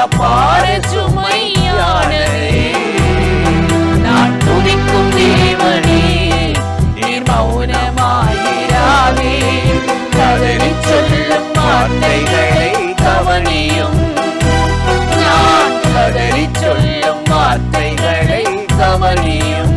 அபார சுமையானதே. நான் துதிக்கும் தேவனே, நீர் மௌனமாயிராதே. கதறி சொல்லும் வார்த்தைகளை கவனியும். நான் கதறி சொல்லும் வார்த்தைகளை கவனியும்.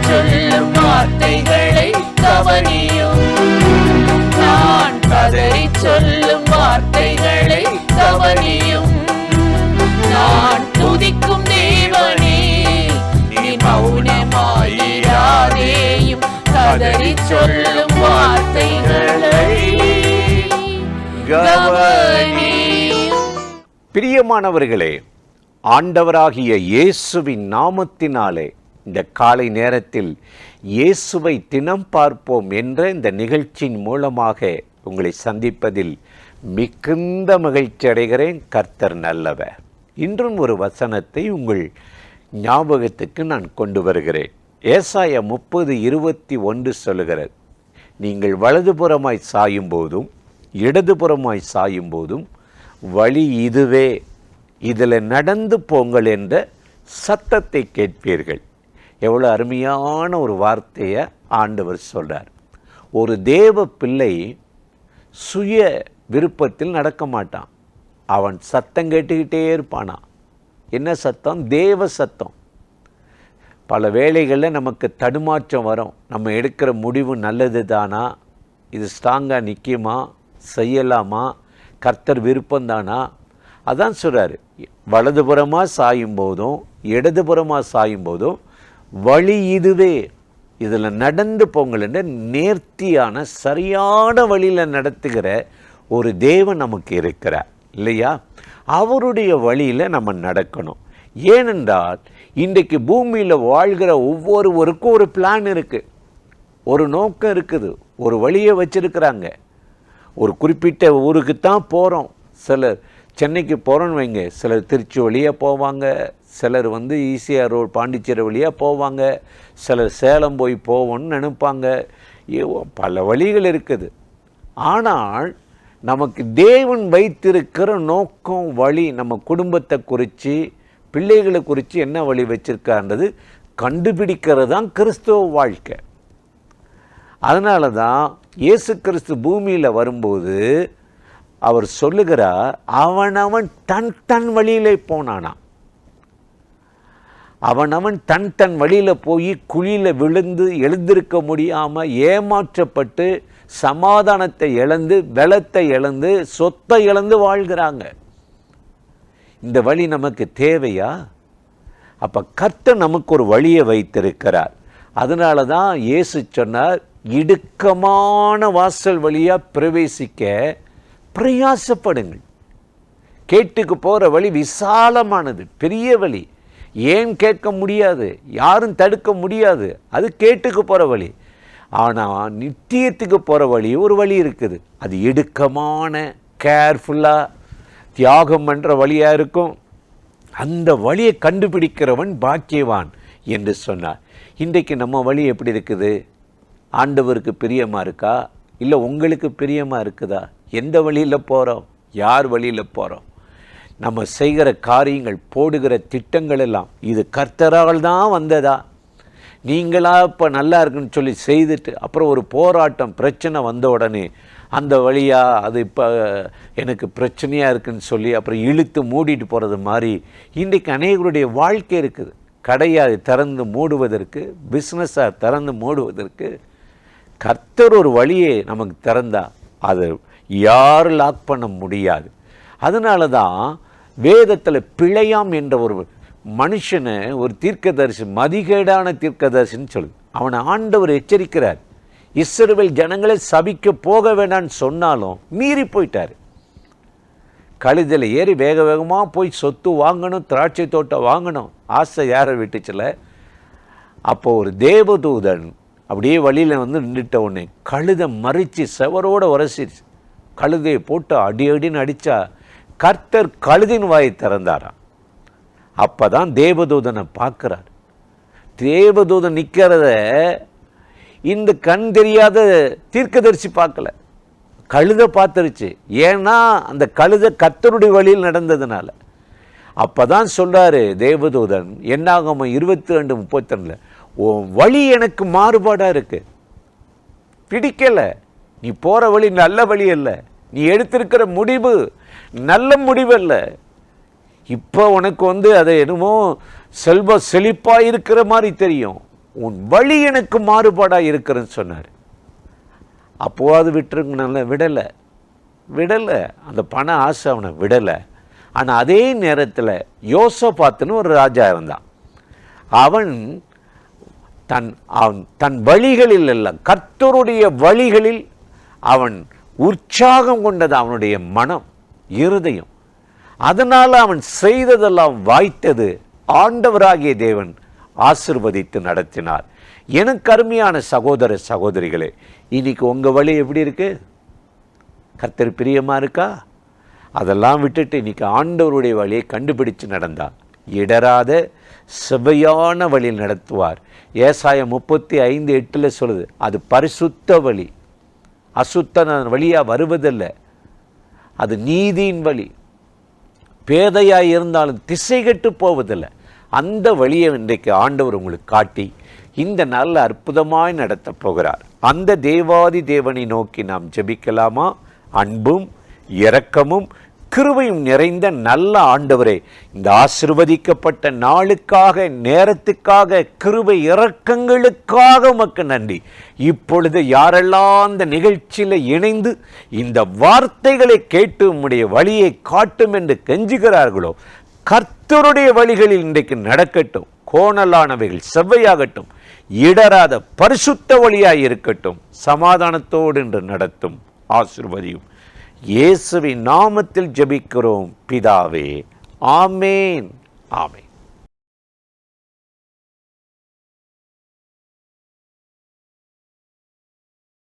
சொல்லும் வார்த்தைகளை கவனியும். நான் கதறி சொல்லும் வார்த்தைகளை கவனியும். நான் துதிக்கும் தேவனே, நீ மௌனமாயிராதேயும். கதறி சொல்லும் வார்த்தைகளை கவனியும். பிரியமானவர்களே, ஆண்டவராகிய இயேசுவின் நாமத்தினாலே இந்த காலை நேரத்தில் இயேசுவை தினம் பார்ப்போம் என்ற இந்த நிகழ்ச்சியின் மூலமாக உங்களை சந்திப்பதில் மிகுந்த மகிழ்ச்சி அடைகிறேன். கர்த்தர் நல்லவர். இன்றும் ஒரு வசனத்தை உங்கள் ஞாபகத்துக்கு நான் கொண்டு வருகிறேன். ஏசாயா 30:21 சொல்லுகிறது, நீங்கள் வலதுபுறமாய் சாயும் போதும் இடதுபுறமாய் சாயும் போதும் வழி இதுவே, இதில் நடந்து போங்கள் என்ற சத்தத்தை கேட்பீர்கள். எவ்வளோ அருமையான ஒரு வார்த்தையை ஆண்டவர் சொல்கிறார். ஒரு தேவ பிள்ளை சுய விருப்பத்தில் நடக்க மாட்டான். அவன் சத்தம் கேட்டுக்கிட்டே இருப்பானா. என்ன சத்தம்? தேவ சத்தம். பல வேளைகளில் நமக்கு தடுமாற்றம் வரும். நம்ம எடுக்கிற முடிவு நல்லது தானா, இது ஸ்ட்ராங்காக நிற்குமா, செய்யலாமா, கர்த்தர் விருப்பந்தானா? அதான் சொல்கிறாரு, வலதுபுறமாக சாயும் போதும் இடதுபுறமாக சாயும் போதும் வழி இதுவே, இதில் நடந்து போங்கள்ன்ற நேர்த்தியான சரியான வழியில் நடத்துகிற ஒரு தேவன் நமக்கு இருக்கிறார் இல்லையா? அவருடைய வழியில் நம்ம நடக்கணும். ஏனென்றால் இன்றைக்கு பூமியில் வாழ்கிற ஒவ்வொருவருக்கும் ஒரு பிளான் இருக்குது, ஒரு நோக்கம் இருக்குது, ஒரு வழியை வச்சுருக்கிறாங்க. ஒரு குறிப்பிட்ட ஊருக்கு தான் போகிறோம். சிலர் சென்னைக்கு போகிறோன்னு வைங்க, சிலர் திருச்சி வழியாக போவாங்க, சிலர் ஈசிஆர் ரோடு பாண்டிச்சேரி வழியாக போவாங்க, சிலர் சேலம் போய் போவோன்னு நினைப்பாங்க. பல வழிகள் இருக்குது. ஆனால் நமக்கு தேவன் வைத்திருக்கிற நோக்கம், வழி, நம்ம குடும்பத்தை குறித்து பிள்ளைகளை குறித்து என்ன வழி வச்சுருக்கான்றது கண்டுபிடிக்கிறது தான் கிறிஸ்துவ வாழ்க்கை. அதனால தான் இயேசு கிறிஸ்து பூமியில் வரும்போது அவர் சொல்லுகிறார், அவனவன் தன் தன் வழியிலே போனானா. அவனவன் தன் தன் வழியில் போய் குழியில் விழுந்து எழுந்திருக்க முடியாமல் ஏமாற்றப்பட்டு சமாதானத்தை இழந்து பலத்தை இழந்து சொத்தை இழந்து வாழ்கிறாங்க. இந்த வழி நமக்கு தேவையா? அப்போ கர்த்தர் நமக்கு ஒரு வழியை வைத்திருக்கிறார். அதனால தான் இயேசு சொன்னார், இடுக்கமான வாசல் வழியாக பிரவேசிக்க பிரயாசப்படுங்கள். கேட்டுக்கு போகிற வழி விசாலமானது, பெரிய வழி. ஏன் கேட்க முடியாது, யாரும் தடுக்க முடியாது. அது கேட்டுக்கு போகிற வழி. ஆனால் நித்தியத்துக்கு போகிற வழி ஒரு வழி இருக்குது. அது இடுக்கமான, கேர்ஃபுல்லாக தியாகம் பண்ணுற வழியாக இருக்கும். அந்த வழியை கண்டுபிடிக்கிறவன் பாக்கியவான் என்று சொன்னார். இன்றைக்கு நம்ம வழி எப்படி இருக்குது? ஆண்டவருக்கு பிரியமாக இருக்கா, இல்லை உங்களுக்கு பிரியமாக இருக்குதா? எந்த வழியில் போகிறோம், யார் வழியில் போகிறோம்? நம்ம செய்கிற காரியங்கள், போடுகிற திட்டங்கள் எல்லாம் இது கர்த்தரால் தான் வந்ததா? நீங்களா இப்போ நல்லா இருக்குன்னு சொல்லி செய்துட்டு அப்புறம் ஒரு போராட்டம் பிரச்சனை வந்த உடனே அந்த வழியாக அது இப்போ எனக்கு பிரச்சனையாக இருக்குதுன்னு சொல்லி அப்புறம் இழுத்து மூடிட்டு போகிறது மாதிரி இன்றைக்கு அநேகருடைய வாழ்க்கை இருக்குது. கடையாக திறந்து மூடுவதற்கு, பிஸ்னஸாக திறந்து மூடுவதற்கு கர்த்தர் ஒரு வழியை நமக்கு திறந்தா அதை யாரும் லாக் பண்ண முடியாது. அதனால தான் வேதத்தில் பிழையாம் என்ற ஒரு மனுஷனை ஒரு தீர்க்கதரிசி, மதிகேடான தீர்க்கதரிசின்னு சொல்லுது. அவனை ஆண்டவர் எச்சரிக்கிறார். இஸ்ரவேல் ஜனங்களை சபிக்க போக வேண்டான்னு சொன்னாலும் மீறி போயிட்டார். கழுதில் ஏறி வேக வேகமாக போய் சொத்து வாங்கணும், திராட்சை தோட்டம் வாங்கணும், ஆசை யாரை விட்டுச்சில்ல. அப்போது ஒரு தேவதூதன் அப்படியே வழியில் நின்றுட்ட உடனே கழுதை மறித்து செவரோடு உரசிடுச்சு. கழுதையை போட்டு அடி அடின்னு அடித்தா கர்த்தர் கழுதின் வாயை திறந்தாராம். அப்போ தான் தேவதூதனை பார்க்குறார். தேவதூதன் நிற்கிறத இந்த கண் தெரியாத தீர்க்கதரிசி பார்க்கல, கழுதை பார்த்துருச்சு. ஏன்னா அந்த கழுதை கர்த்தருடைய வழியில் நடந்ததுனால. அப்போ தான் சொல்கிறாரு தேவதூதன், என்னாகம 22:32, உன் வழி எனக்கு மாறுபாடாக இருக்குது, பிடிக்கலை, நீ போகிற வழி நல்ல வழி அல்ல, நீ எடுத்திருக்கிற முடிவு நல்ல முடிவு அல்ல. இப்போ உனக்கு அதை என்னமோ செழிப்பாக இருக்கிற மாதிரி தெரியும், உன் வழி எனக்கு மாறுபாடாக இருக்கிறன்னு சொன்னார். அப்போது விட்டுருங்கனால விடலை, அந்த பண ஆசை அவனை விடலை. ஆனால் அதே நேரத்தில் யோசபாத்துன்னு ஒரு ராஜா இருந்தான். அவன் தன் வழிகளில் எல்லாம் கர்த்தருடைய வழிகளில் அவன் உற்சாகம் கொண்டது அவனுடைய மனம், இருதயம். அதனால் அவன் செய்ததெல்லாம் வாய்த்தது. ஆண்டவராகிய தேவன் ஆசிர்வதித்து நடத்தினார். எனக்கு அருமையான சகோதர சகோதரிகளே, இன்னைக்கு உங்கள் வழி எப்படி இருக்கு? கர்த்தர் பிரியமாக இருக்கா? அதெல்லாம் விட்டுட்டு இன்னைக்கு ஆண்டவருடைய வழியை கண்டுபிடிச்சு நடந்தா இடராத செவ்வையான வழியில் நடத்துவார். ஏசாயா 35:8 சொல்லுது, அது பரிசுத்த வழி, அசுத்த வழியாக வருவதில்லை, அது நீதியின் வழி, பேதையாக இருந்தாலும் திசை கெட்டு போவதில்லை. அந்த வழியை இன்றைக்கு ஆண்டவர் உங்களுக்கு காட்டி இந்த நல்ல அற்புதமாய் நடத்த போகிறார். அந்த தேவாதி தேவனை நோக்கி நாம் ஜெபிக்கலாமா? அன்பும் இரக்கமும் கிருபையும் நிறைந்த நல்ல ஆண்டவரே, இந்த ஆசீர்வதிக்கப்பட்ட நாளுக்காக, நேரத்துக்காக, கிருபை இரக்கங்களுக்காக உமக்கு நன்றி. இப்பொழுது யாரெல்லாம் அந்த நிகழ்ச்சியில் இணைந்து இந்த வார்த்தைகளை கேட்டு உம்முடைய வழியை காட்டும் என்று கெஞ்சுகிறார்களோ, கர்த்தருடைய வழிகளில் இன்றைக்கு நடக்கட்டும். கோணலானவைகள் செவ்வையாகட்டும், இடராத பரிசுத்த வழியாய் இருக்கட்டும். சமாதானத்தோடு என்று நடத்தும், ஆசீர்வதியும். இயேசுவின் நாமத்தில் ஜெபிக்கிறோம் பிதாவே, ஆமேன், ஆமேன்.